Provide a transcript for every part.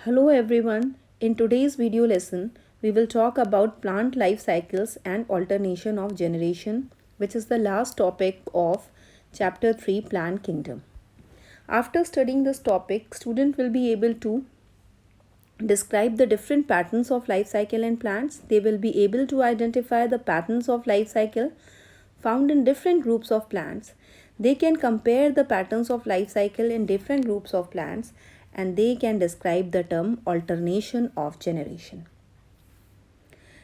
Hello everyone. In today's video lesson, we will talk about plant life cycles and alternation of generation, which is the last topic of chapter 3 Plant Kingdom. After studying this topic, student will be able to describe the different patterns of life cycle in plants. They will be able to identify the patterns of life cycle found in different groups of plants. They can compare the patterns of life cycle in different groups of plants, and they can describe the term alternation of generation.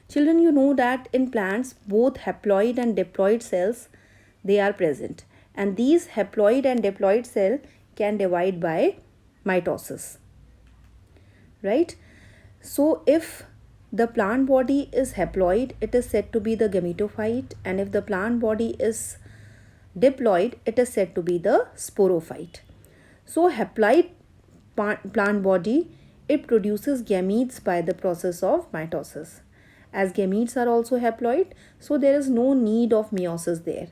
Children, you know that in plants both haploid and diploid cells they are present, and these haploid and diploid cell can divide by mitosis, right? So if the plant body is haploid, it is said to be the gametophyte, and if the plant body is diploid, it is said to be the sporophyte. So haploid plant body, it produces gametes by the process of mitosis. As gametes are also haploid, so there is no need of meiosis there.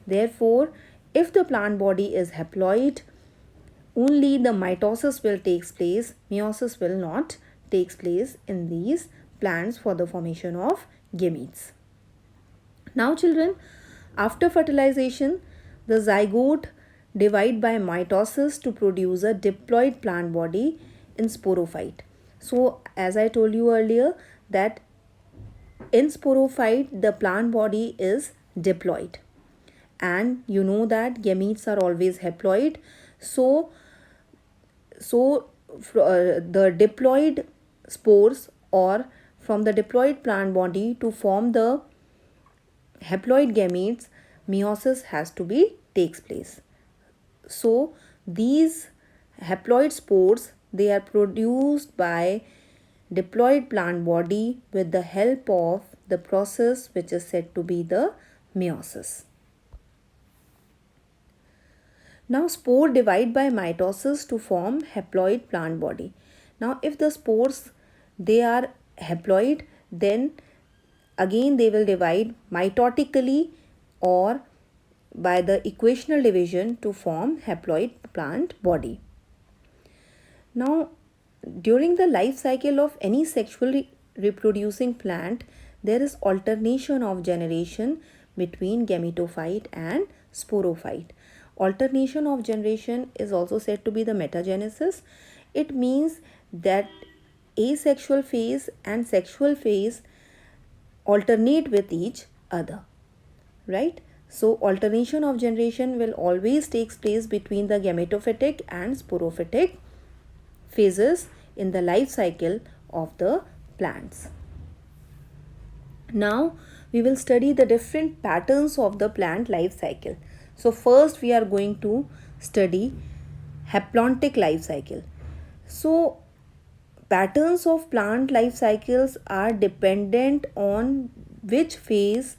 Therefore, if the plant body is haploid, only the mitosis will take place, meiosis will not take place in these plants for the formation of gametes. Now children, after fertilization, the zygote divide by mitosis to produce a diploid plant body in sporophyte. So as I told you earlier that in sporophyte the plant body is diploid, and you know that gametes are always haploid. So the diploid spores, or from the diploid plant body to form the haploid gametes, meiosis has to be takes place. So these haploid spores, they are produced by diploid plant body with the help of the process which is said to be the meiosis. Now spore divide by mitosis to form haploid plant body. Now if the spores they are haploid, then again they will divide mitotically or by the equational division to form haploid plant body. Now during the life cycle of any sexually reproducing plant, there is alternation of generation between gametophyte and sporophyte. Alternation of generation is also said to be the metagenesis. It means that asexual phase and sexual phase alternate with each other, right? So alternation of generation will always take place between the gametophytic and sporophytic phases in the life cycle of the plants. Now we will study the different patterns of the plant life cycle. So first we are going to study haplontic life cycle. So patterns of plant life cycles are dependent on which phase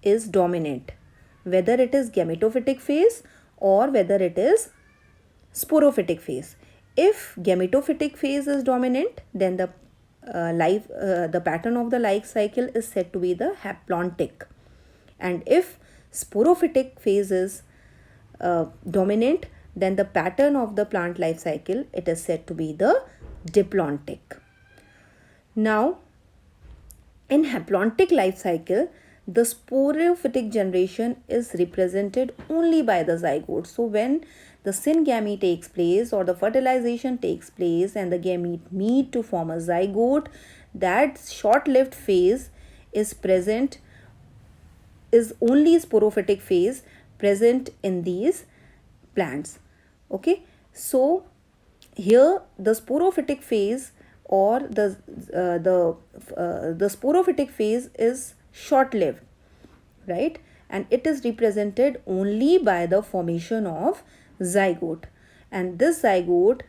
is dominant, whether it is gametophytic phase or whether it is sporophytic phase. If gametophytic phase is dominant, then the pattern of the life cycle is said to be the haplontic, and if sporophytic phase is dominant, then the pattern of the plant life cycle, it is said to be the diplontic. Now in haplontic life cycle, the sporophytic generation is represented only by the zygote. So when the syngamy takes place or the fertilization takes place and the gamete meet to form a zygote, that short-lived phase is present, is only sporophytic phase present in these plants. Okay, so here the sporophytic phase or the sporophytic phase is short-lived, right? And it is represented only by the formation of zygote, and this zygote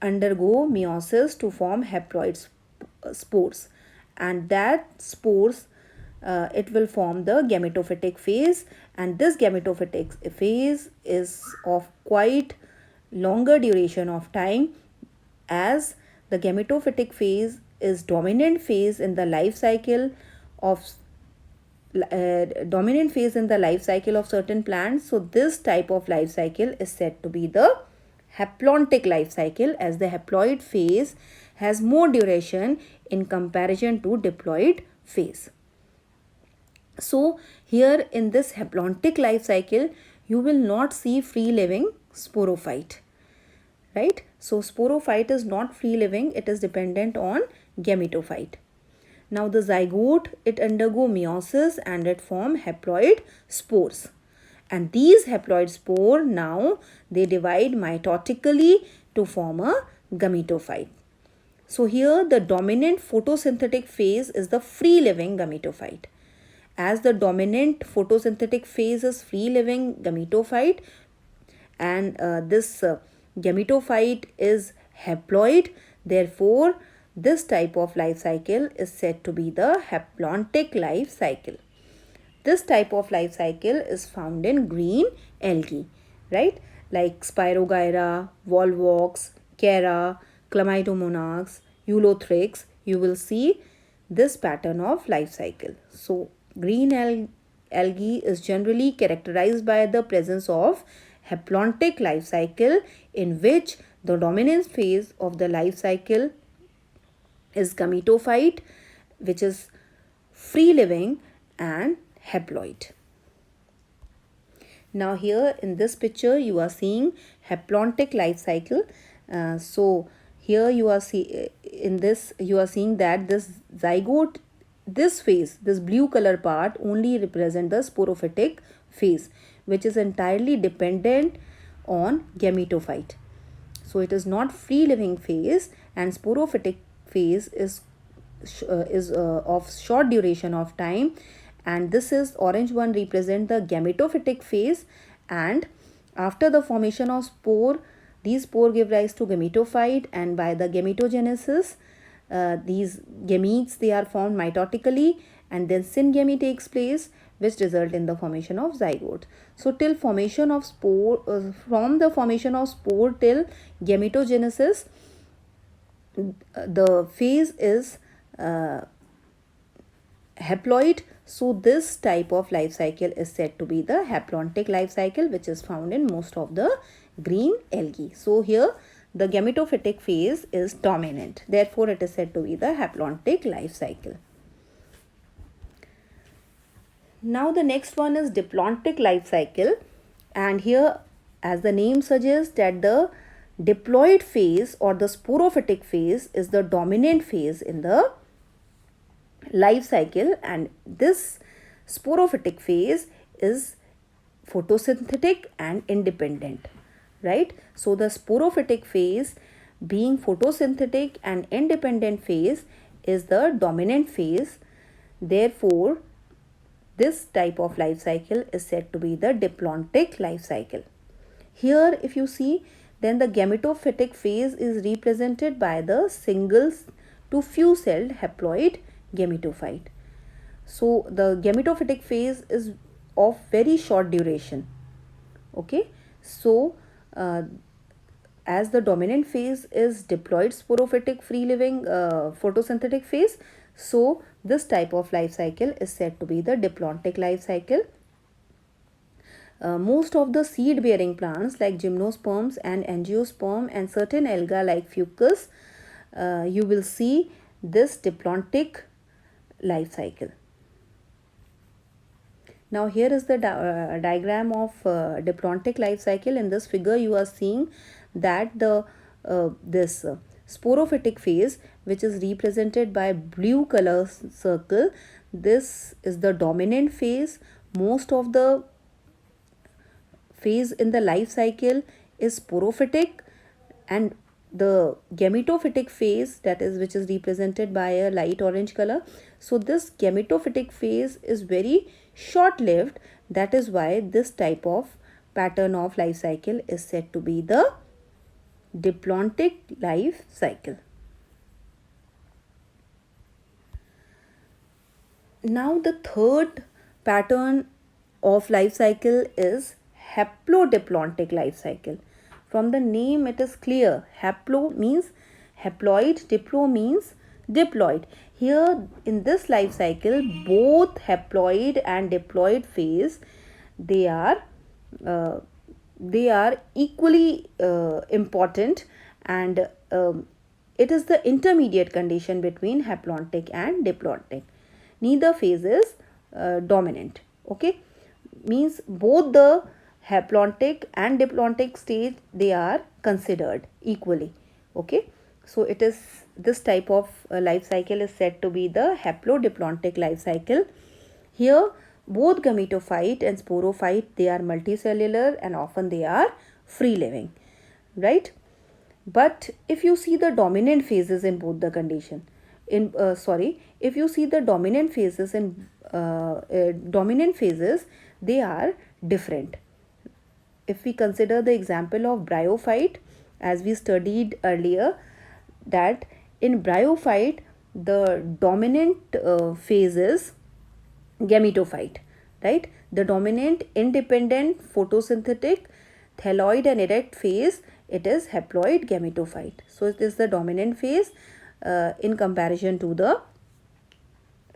undergo meiosis to form haploid spores, and that spores it will form the gametophytic phase, and this gametophytic phase is of quite longer duration of time, as the gametophytic phase is dominant phase in the life cycle of certain plants. So this type of life cycle is said to be the haplontic life cycle, as the haploid phase has more duration in comparison to diploid phase. So here in this haplontic life cycle, you will not see free living sporophyte, right? So sporophyte is not free living, it is dependent on gametophyte. Now the zygote, it undergo meiosis and it form haploid spores. And these haploid spore now they divide mitotically to form a gametophyte. So here the dominant photosynthetic phase is the free living gametophyte. As the dominant photosynthetic phase is free living gametophyte, and this gametophyte is haploid, therefore this type of life cycle is said to be the haplontic life cycle. This type of life cycle is found in green algae, right? Like Spirogyra, Volvox, Chara, Chlamydomonas, Eulothrix, you will see this pattern of life cycle. So green algae is generally characterized by the presence of haplontic life cycle, in which the dominant phase of the life cycle is gametophyte, which is free living and haploid. Now here in this picture you are seeing haplontic life cycle. So here you are seeing that this zygote, this phase, this blue color part only represent the sporophytic phase, which is entirely dependent on gametophyte. So it is not free living phase, and sporophytic phase is of short duration of time, and this is orange one represent the gametophytic phase, and after the formation of spore, these spore give rise to gametophyte, and by the gametogenesis these gametes, they are formed mitotically, and then syngamy takes place, which result in the formation of zygote. So till formation of spore, from the formation of spore till gametogenesis, the phase is haploid. So this type of life cycle is said to be the haplontic life cycle, which is found in most of the green algae. So here the gametophytic phase is dominant, therefore it is said to be the haplontic life cycle. Now the next one is diplontic life cycle, and here, as the name suggests, that the diploid phase or the sporophytic phase is the dominant phase in the life cycle, and this sporophytic phase is photosynthetic and independent, right? So the sporophytic phase, being photosynthetic and independent phase, is the dominant phase, therefore this type of life cycle is said to be the diplontic life cycle. Here if you see, then the gametophytic phase is represented by the single to few celled haploid gametophyte. So the gametophytic phase is of very short duration. Okay, so as the dominant phase is diploid sporophytic free living photosynthetic phase, so this type of life cycle is said to be the diplontic life cycle. Most of the seed bearing plants like gymnosperms and angiosperm and certain alga like fucus, you will see this diplontic life cycle. Now here is the diagram of diplontic life cycle. In this figure you are seeing that the this sporophytic phase, which is represented by blue color circle, this is the dominant phase. Most of the phase in the life cycle is sporophytic, and the gametophytic phase, that is which is represented by a light orange color. So this gametophytic phase is very short lived, that is why this type of pattern of life cycle is said to be the diplontic life cycle. Now the third pattern of life cycle is haplodiplontic life cycle. From the name it is clear, haplo means haploid, diplo means diploid. Here in this life cycle, both haploid and diploid phase, they are they are equally important, and it is the intermediate condition between haplontic and diplontic. Neither phase is dominant. Okay, means both the haplontic and diplontic stage, they are considered equally. Okay, so it is this type of life cycle is said to be the haplodiplontic life cycle. Here both gametophyte and sporophyte, they are multicellular and often they are free living, right? But if you see the dominant phases in both the condition, if you see the dominant phases in dominant phases, they are different. If we consider the example of bryophyte, as we studied earlier, that in bryophyte the dominant phase is gametophyte, right? The dominant independent photosynthetic thalloid and erect phase, it is haploid gametophyte. So it is the dominant phase in comparison to the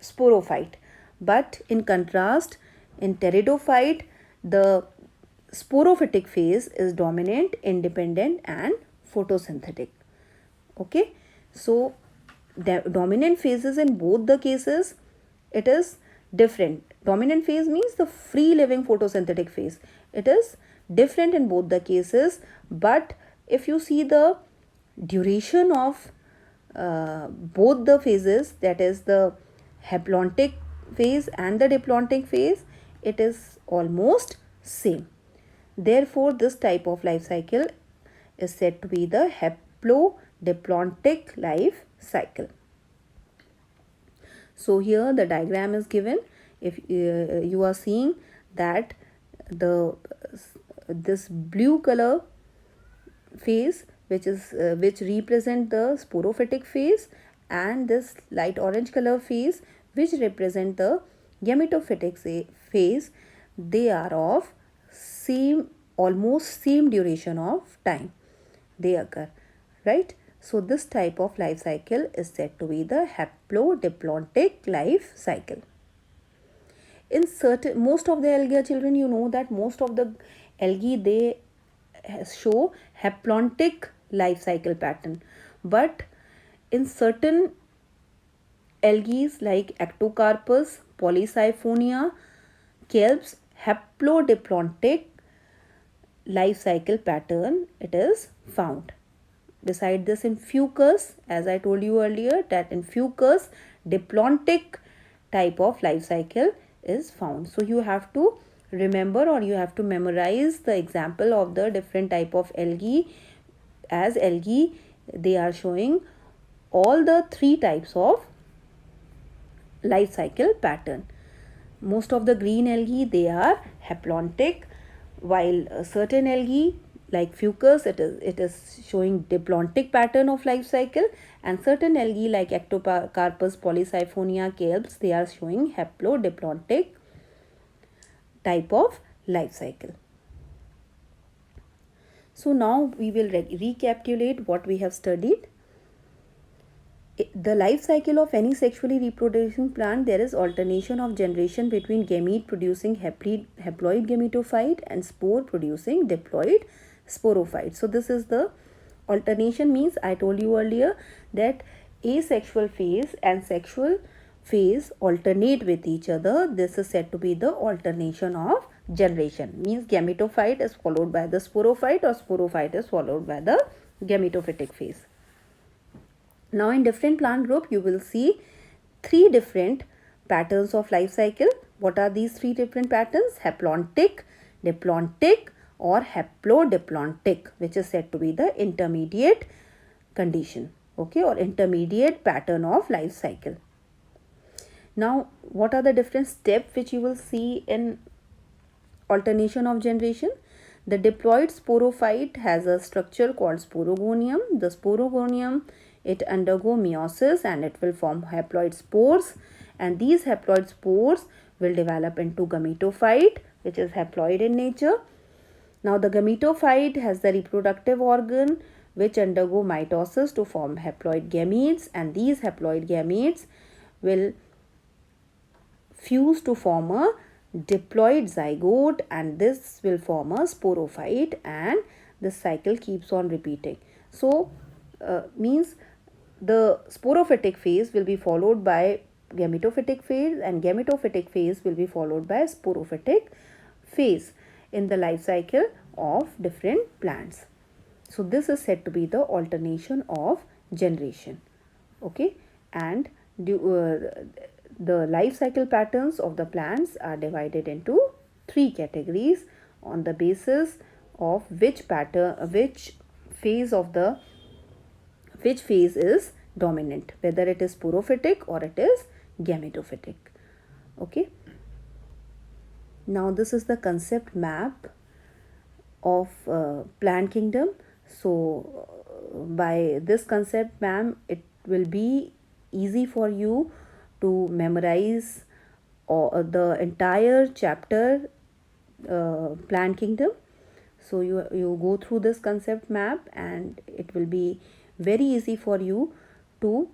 sporophyte. But in contrast, in pteridophyte, the sporophytic phase is dominant, independent and photosynthetic. Okay, so the dominant phases in both the cases, it is different. Dominant phase means the free living photosynthetic phase. It is different in both the cases, but if you see the duration of both the phases, that is the haplontic phase and the diplontic phase, it is almost same. Therefore this type of life cycle is said to be the haplodiplontic life cycle. So here the diagram is given. If you are seeing that the this blue color phase, which represent the sporophytic phase, and this light orange color phase which represent the gametophytic phase, they are of almost same duration of time they occur, right? So this type of life cycle is said to be the haplodiplontic life cycle. In most of the algae children, you know that most of the algae, they show haplontic life cycle pattern, but in certain algae like Ectocarpus, Polysiphonia, kelps, haplodiplontic life cycle pattern it is found. Beside this, in Fucus, as I told you earlier, that in Fucus diplontic type of life cycle is found. So you have to remember, or you have to memorize the example of the different type of algae. As algae, they are showing all the three types of life cycle pattern. Most of the green algae, they are haplontic, while certain algae like Fucus, it is showing diplontic pattern of life cycle, and certain algae like Ectocarpus, Polysiphonia, kelps, they are showing haplodiplontic type of life cycle. So now we will recapitulate what we have studied. The life cycle of any sexually reproducing plant, there is alternation of generation between gamete producing haploid gametophyte and spore producing diploid sporophyte. So this is the alternation, means I told you earlier that asexual phase and sexual phase alternate with each other. This is said to be the alternation of generation, means gametophyte is followed by the sporophyte, or sporophyte is followed by the gametophytic phase. Now in different plant group, you will see three different patterns of life cycle. What are these three different patterns? Haplontic, diplontic or haplodiplontic, which is said to be the intermediate condition, okay, or intermediate pattern of life cycle. Now what are the different steps which you will see in alternation of generation? The diploid sporophyte has a structure called sporogonium. The sporogonium, it undergo meiosis and it will form haploid spores, and these haploid spores will develop into gametophyte, which is haploid in nature. Now the gametophyte has the reproductive organ which undergo mitosis to form haploid gametes, and these haploid gametes will fuse to form a diploid zygote, and this will form a sporophyte, and this cycle keeps on repeating. So means the sporophytic phase will be followed by gametophytic phase, and gametophytic phase will be followed by sporophytic phase in the life cycle of different plants. So this is said to be the alternation of generation. Okay, and the life cycle patterns of the plants are divided into three categories on the basis of which phase of the which phase is dominant, whether it is sporophytic or it is gametophytic. Okay, now this is the concept map of plant kingdom. So by this concept map, it will be easy for you to memorize the entire chapter plant kingdom. So you go through this concept map, and it will be very easy for you to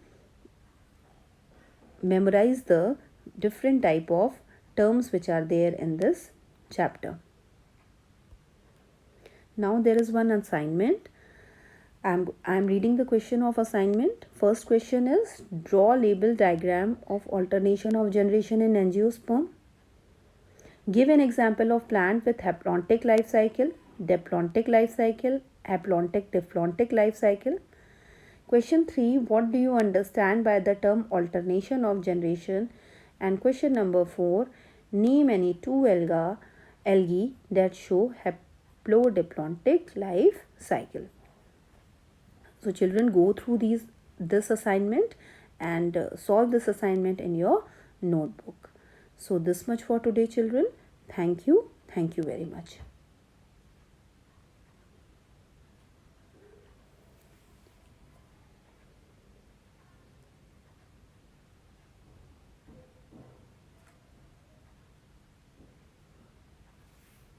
memorize the different type of terms which are there in this chapter. Now there is one assignment. I'm reading the question of assignment. First question is, draw label diagram of alternation of generation in angiosperm. Give an example of plant with haplontic life cycle, diplontic life cycle, haplontic diplontic life cycle. Question 3, what do you understand by the term alternation of generation? And question number 4, name any two algae that show haplodiplontic life cycle. So children, go through this assignment and solve this assignment in your notebook. So this much for today, children. Thank you very much.